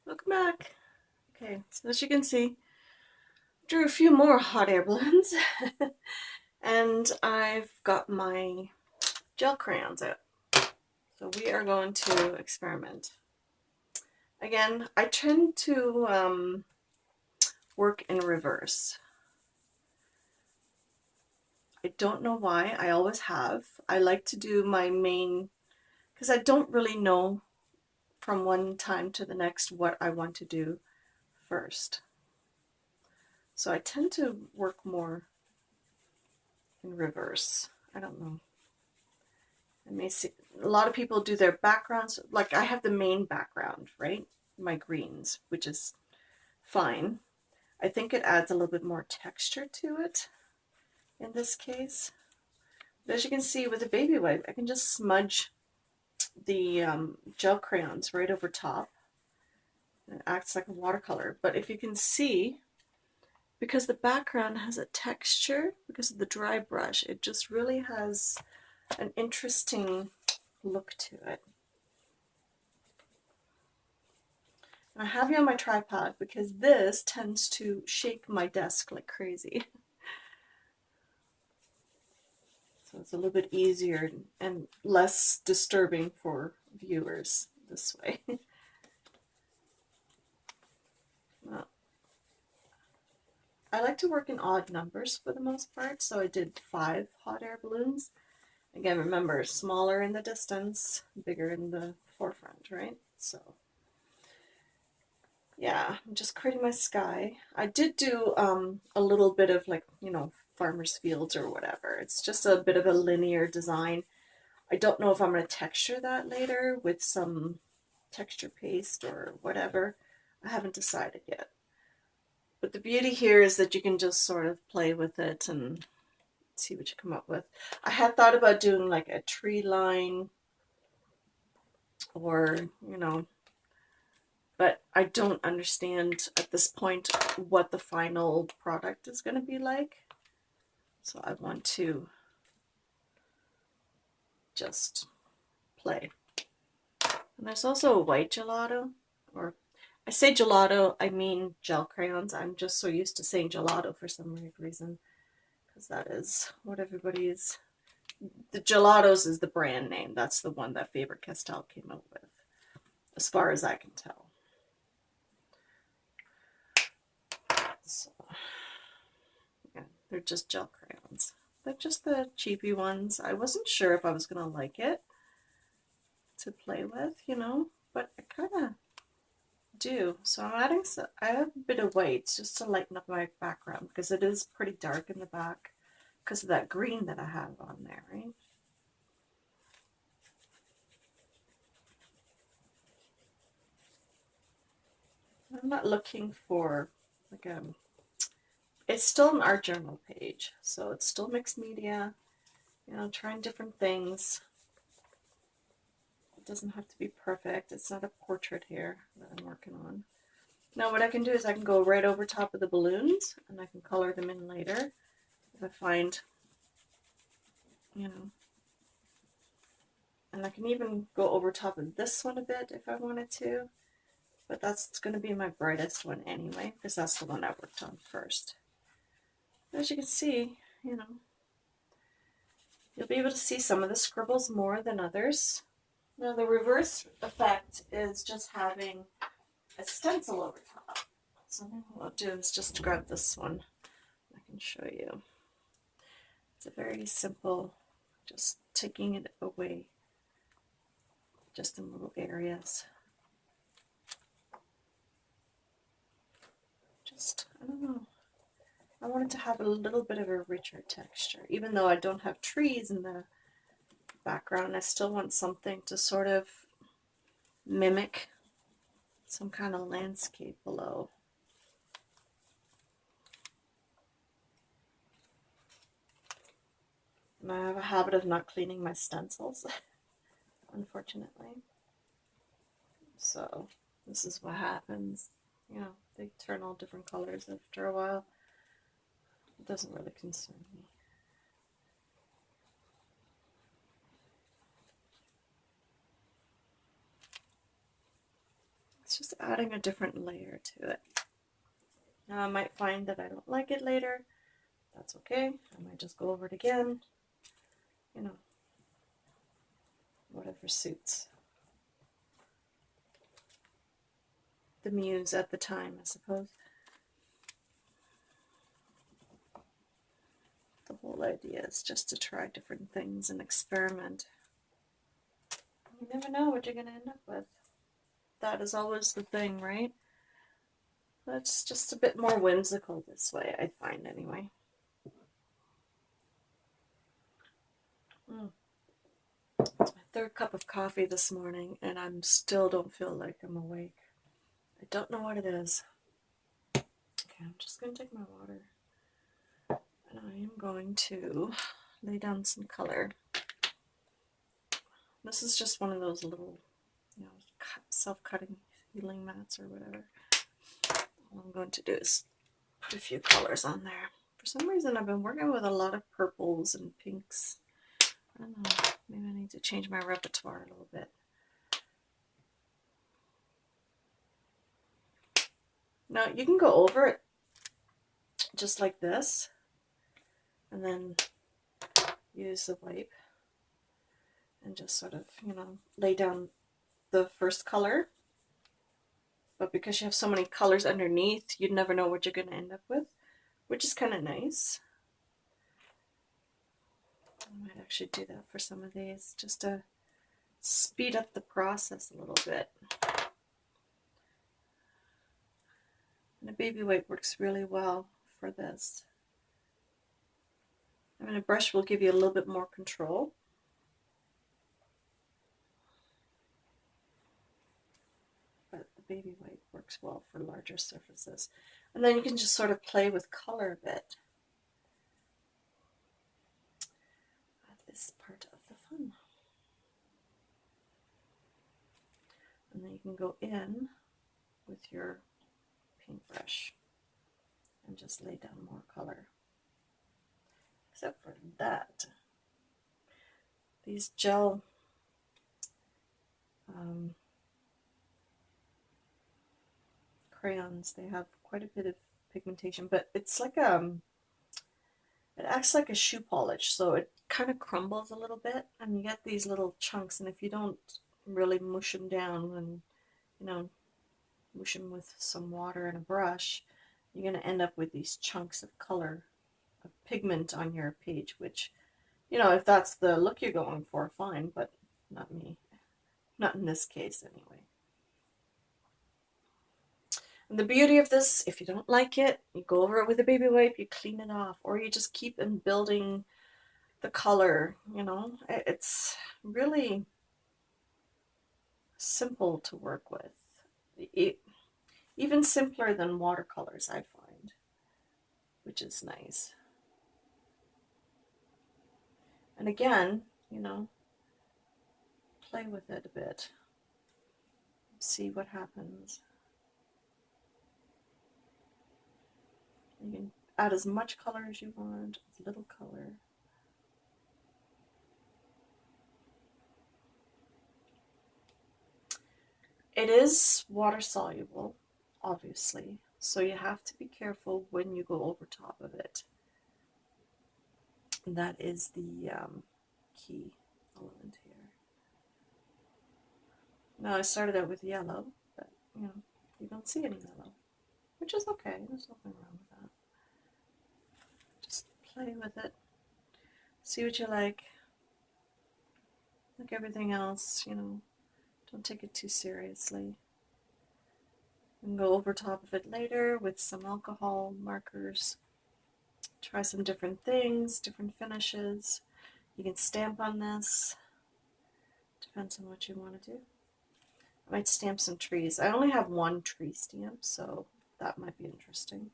Welcome back. Okay, so as you can see, drew a few more hot air balloons and I've got my gel crayons out. So we are going to experiment. Again, I tend to work in reverse. I don't know why, I always have. I like to do my main, because I don't really know from one time to the next what I want to do first. So I tend to work more in reverse. I don't know. I may see a lot of people do their backgrounds. Like I have the main background, right? My greens, which is fine. I think it adds a little bit more texture to it in this case. But as you can see with the baby wipe, I can just smudge the gel crayons right over top. It acts like a watercolor. But if you can see, because the background has a texture, because of the dry brush, it just really has an interesting look to it. And I have you on my tripod because this tends to shake my desk like crazy. So it's a little bit easier and less disturbing for viewers this way. Well, I like to work in odd numbers for the most part, so I did 5 hot air balloons. Again, remember, smaller in the distance, bigger in the forefront, right? So yeah, I'm just creating my sky. I did do a little bit of like, farmer's fields or whatever. It's just a bit of a linear design. I don't know if I'm going to texture that later with some texture paste or whatever. I haven't decided yet. But the beauty here is that you can just sort of play with it and see what you come up with. I had thought about doing like a tree line or, but I don't understand at this point what the final product is going to be like. So I want to just play. And there's also a white gelato, or I say gelato, I mean gel crayons. I'm just so used to saying gelato for some weird reason, because that is what everybody is. The gelatos is the brand name. That's the one that Faber-Castell came up with, as far as I can tell. So, yeah, they're just gel crayons. They're just the cheapy ones. I wasn't sure if I was going to like it to play with, but I kind of do. So I'm adding I have a bit of whites just to lighten up my background because it is pretty dark in the back because of that green that I have on there, right? I'm not looking for like it's still an art journal page, so it's still mixed media, trying different things. It doesn't have to be perfect. It's not a portrait here that I'm working on. Now what I can do is I can go right over top of the balloons and I can color them in later if I find, and I can even go over top of this one a bit if I wanted to, but that's going to be my brightest one anyway because that's the one I worked on first. As you can see, you'll be able to see some of the scribbles more than others. Now the reverse effect is just having a stencil over top. So what I'll do is just grab this one. I can show you. It's a very simple, just taking it away just in little areas. Just, I don't know. I wanted to have a little bit of a richer texture. Even though I don't have trees in the background, I still want something to sort of mimic some kind of landscape below. And I have a habit of not cleaning my stencils, unfortunately. So this is what happens. They turn all different colors after a while. It doesn't really concern me. It's just adding a different layer to it. Now I might find that I don't like it later. That's okay. I might just go over it again. You know, whatever suits the muse at the time, I suppose. The whole idea is just to try different things and experiment. You never know what you're going to end up with. That is always the thing, right? That's just a bit more whimsical this way, I find, anyway. It's my third cup of coffee this morning, and I still don't feel like I'm awake. I don't know what it is. Okay, I'm just going to take my water, and I am going to lay down some color. This is just one of those little, self-cutting healing mats or whatever. All I'm going to do is put a few colors on there. For some reason, I've been working with a lot of purples and pinks. I don't know, maybe I need to change my repertoire a little bit. Now, you can go over it just like this, and then use the wipe and just sort of, lay down the first color. But because you have so many colors underneath, you'd never know what you're going to end up with, which is kind of nice. I might actually do that for some of these, just to speed up the process a little bit. And a baby wipe works really well for this. I mean, a brush will give you a little bit more control. But the baby wipe works well for larger surfaces. And then you can just sort of play with color a bit. That is part of the fun. And then you can go in with your paintbrush and just lay down more color. Except for that, these gel crayons, they have quite a bit of pigmentation, but it's like it acts like a shoe polish, so it kind of crumbles a little bit, and you get these little chunks, and if you don't really mush them down and mush them with some water and a brush, you're going to end up with these chunks of color, of pigment on your page, which, if that's the look you're going for, fine, but not me. Not in this case, anyway. And the beauty of this, if you don't like it, you go over it with a baby wipe, you clean it off, or you just keep building the color, It's really simple to work with. Even simpler than watercolors, I find, which is nice. And again, play with it a bit. See what happens. You can add as much color as you want, as little color. It is water soluble, obviously, so you have to be careful when you go over top of it. That is the key element here. Now I started out with yellow, but you don't see any yellow, which is okay. There's nothing wrong with that. Just play with it. See what you like. Like everything else, don't take it too seriously. You can go over top of it later with some alcohol markers. Try some different things, different finishes. You can stamp on this. Depends on what you want to do. I might stamp some trees. I only have one tree stamp, so that might be interesting.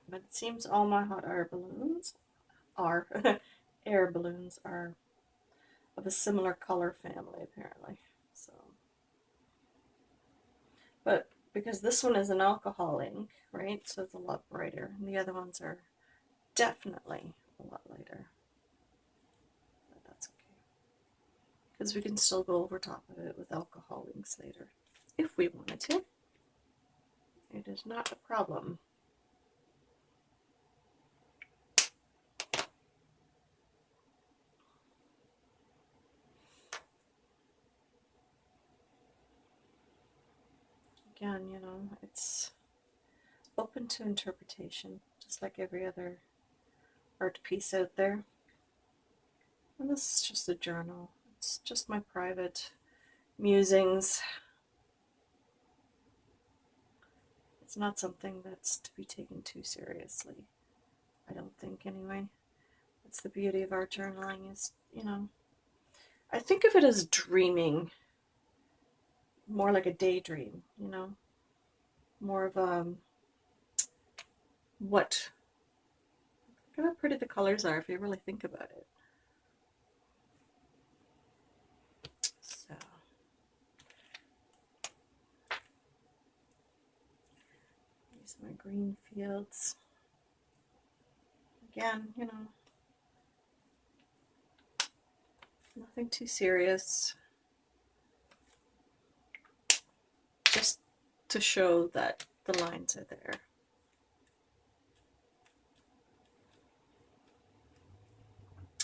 But it seems all my hot air balloons are air balloons are of a similar color family, apparently. So, but because this one is an alcohol ink, right? So it's a lot brighter, and the other ones are definitely a lot lighter. But that's okay, because we can still go over top of it with alcohol inks later. if we wanted to. It is not a problem. Again, you know, it's open to interpretation, just like every other art piece out there. And this is just a journal. It's just my private musings. It's not something that's to be taken too seriously. I don't think, anyway. That's the beauty of art journaling is, you know, I think of it as dreaming, more like a daydream, you know, more of what, look at how pretty the colors are if you really think about it. So, these are my green fields. Again, you know, nothing too serious. Just to show that the lines are there.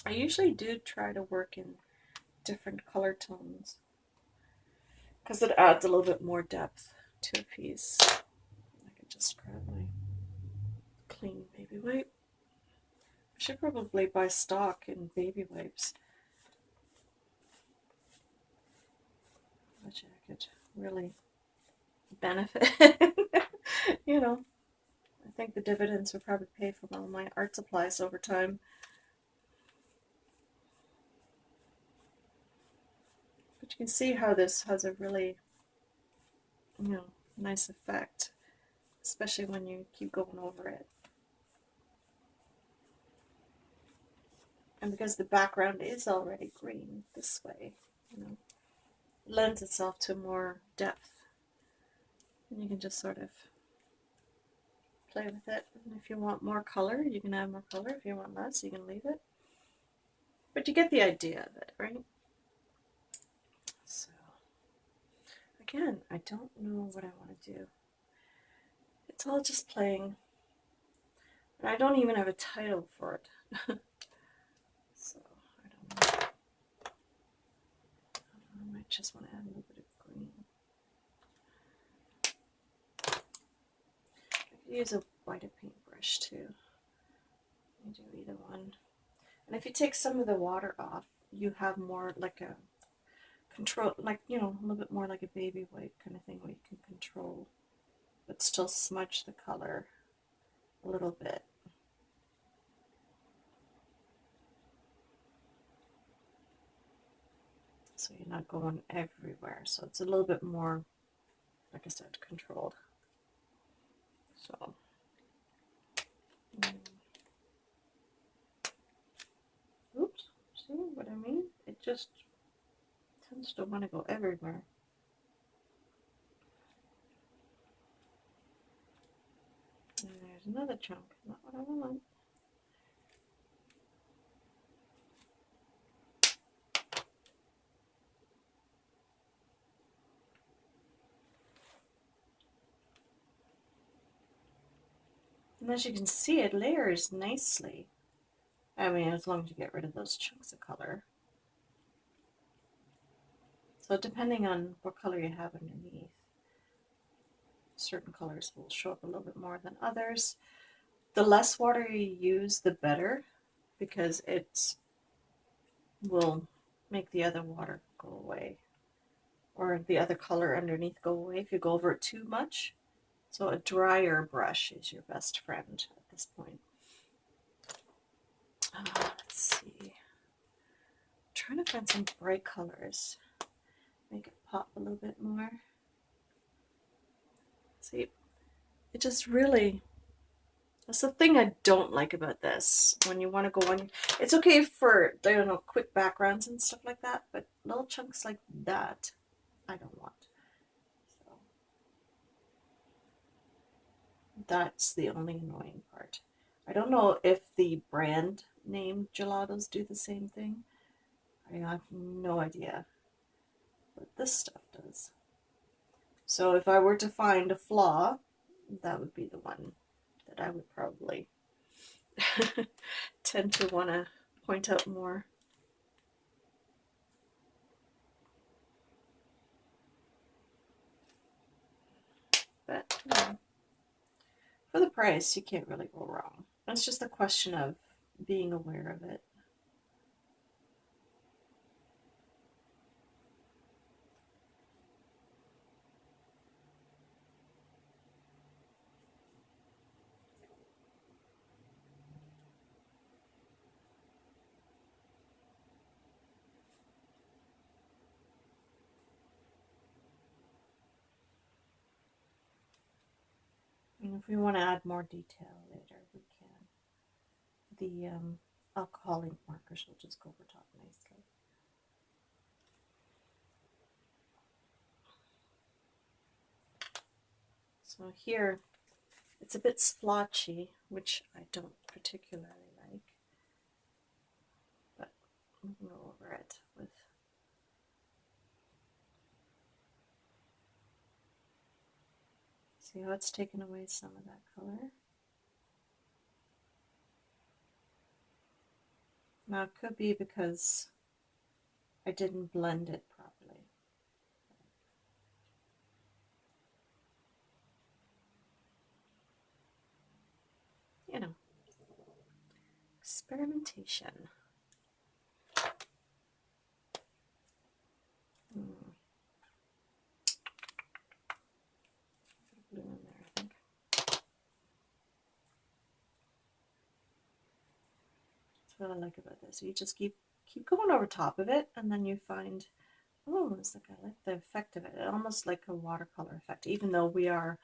I usually do try to work in different color tones because it adds a little bit more depth to a piece. I can just grab my clean baby wipe. I should probably buy stock in baby wipes. Which I could really benefit. You know, I think the dividends would probably pay for all my art supplies over time. But you can see how this has a really, you know, nice effect, especially when you keep going over it. And because the background is already green this way, you know, it lends itself to more depth. And you can just sort of play with it. And if you want more color, you can add more color. If you want less, you can leave it. But you get the idea of it, right? So, again, I don't know what I want to do. It's all just playing. And I don't even have a title for it. So, I don't know. I might just want to add a little bit of green. I could use a whiter paintbrush too. You do either one. And if you take some of the water off, you have more like a control, like, you know, a little bit more like a baby wipe kind of thing where you can control, but still smudge the color a little bit. So you're not going everywhere. So it's a little bit more, like I said, controlled. So. Oops, see what I mean? It just tends to want to go everywhere. And there's another chunk, not what I want. And as you can see, it layers nicely. I mean, as long as you get rid of those chunks of color. So depending on what color you have underneath, certain colors will show up a little bit more than others. The less water you use, the better, because it will make the other water go away, or the other color underneath go away if you go over it too much. So a drier brush is your best friend at this point. Let's see. I'm trying to find some bright colors. Make it pop a little bit more. See, it just really, that's the thing I don't like about this. When you want to go on, it's okay for, I don't know, quick backgrounds and stuff like that, but little chunks like that, I don't want. So that's the only annoying part. I don't know if the brand name gelatos do the same thing. I have no idea, but this stuff does. So if I were to find a flaw, that would be the one that I would probably tend to want to point out more. But for the price, you can't really go wrong. It's just a question of being aware of it. And if we want to add more detail later, we can. The alcohol ink markers will just go over top nicely. So here, it's a bit splotchy, which I don't particularly like, but we'll go over it with. See how it's taken away some of that color? Now it could be because I didn't blend it properly. You know, experimentation. Blue in there, I think. That's what I like about this. You just keep going over top of it, and then you find, oh, it's like I like the effect of it. It's almost like a watercolor effect, even though we are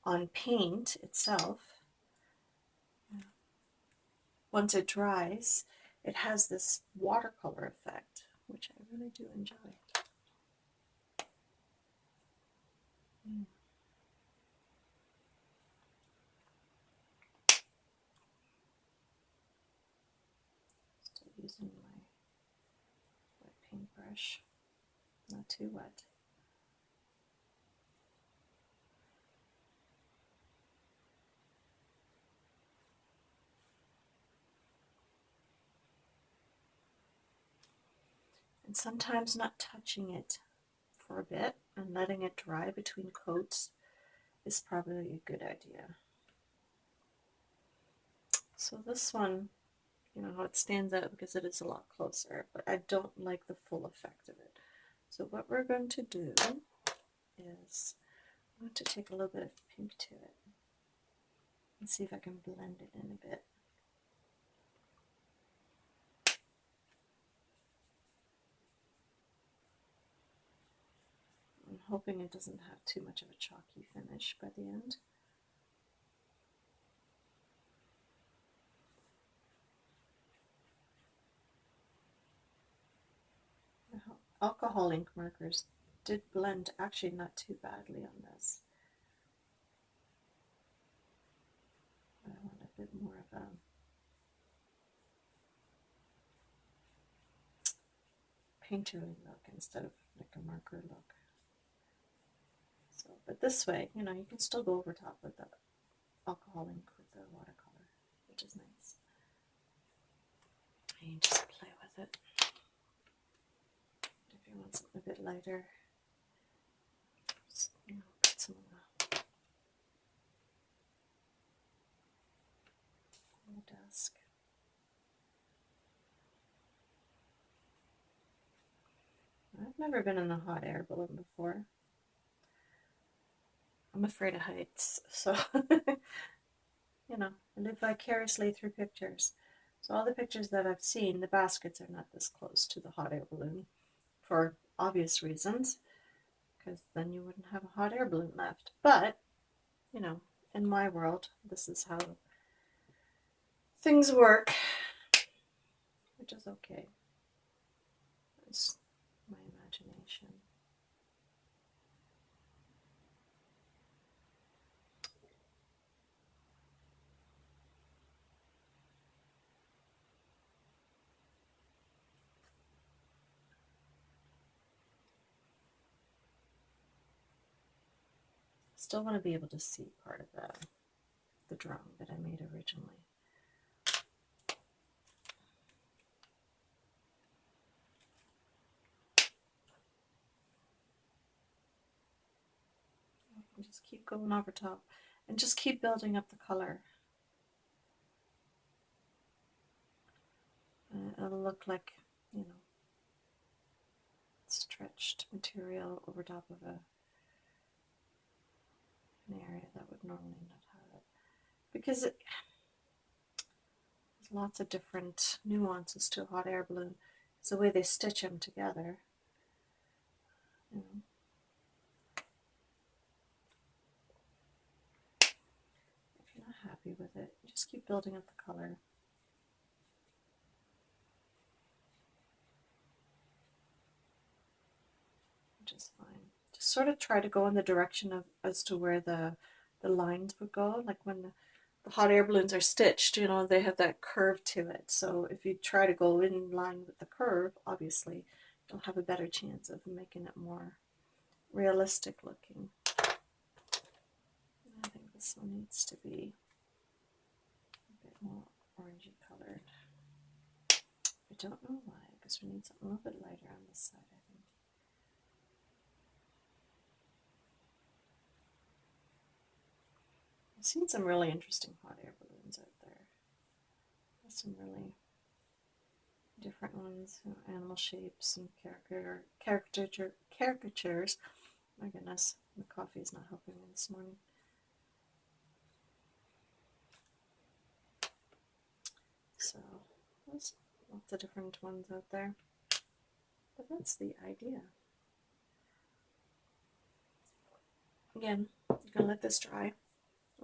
on paint itself. Once it dries, it has this watercolor effect, which I really do enjoy. Still using my wet paintbrush, not too wet. And sometimes not touching it for a bit and letting it dry between coats is probably a good idea. So this one, you know how it stands out because it is a lot closer, but I don't like the full effect of it. So what we're going to do is I'm going to take a little bit of pink to it and see if I can blend it in a bit. I'm hoping it doesn't have too much of a chalky finish by the end. Alcohol ink markers did blend actually not too badly on this. I want a bit more of a painterly look instead of like a marker look. So, but this way, you know, you can still go over top with the alcohol ink with the watercolor, which is nice. And you just play with it. If you want something a bit lighter, just, you know, put some on the desk. I've never been in a hot air balloon before. I'm afraid of heights, so you know, I live vicariously through pictures. So all the pictures that I've seen, the baskets are not this close to the hot air balloon for obvious reasons, because then you wouldn't have a hot air balloon left. But, you know, in my world, this is how things work, which is okay. It's my imagination. still want to be able to see part of the drum that I made originally. And just keep going over top and just keep building up the color. It'll look like, you know, stretched material over top of an area that would normally not have it. Because there's lots of different nuances to a hot air balloon. It's the way they stitch them together. You know. If you're not happy with it, just keep building up the color. Which is fine. Just sort of try to go in the direction of as to where the lines would go. Like when the hot air balloons are stitched, you know, they have that curve to it. So if you try to go in line with the curve, obviously you'll have a better chance of making it more realistic looking. I think this one needs to be a bit more orangey colored. I don't know why, because we need something a little bit lighter on this side, I think. I've seen some really interesting hot air balloons out there. There's some really different ones, you know, animal shapes and caricatures. My goodness, the coffee is not helping me this morning. So there's lots of different ones out there, but that's the idea. Again, I'm gonna let this dry.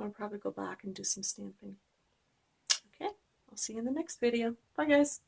I'll probably go back and do some stamping. Okay, I'll see you in the next video. Bye guys.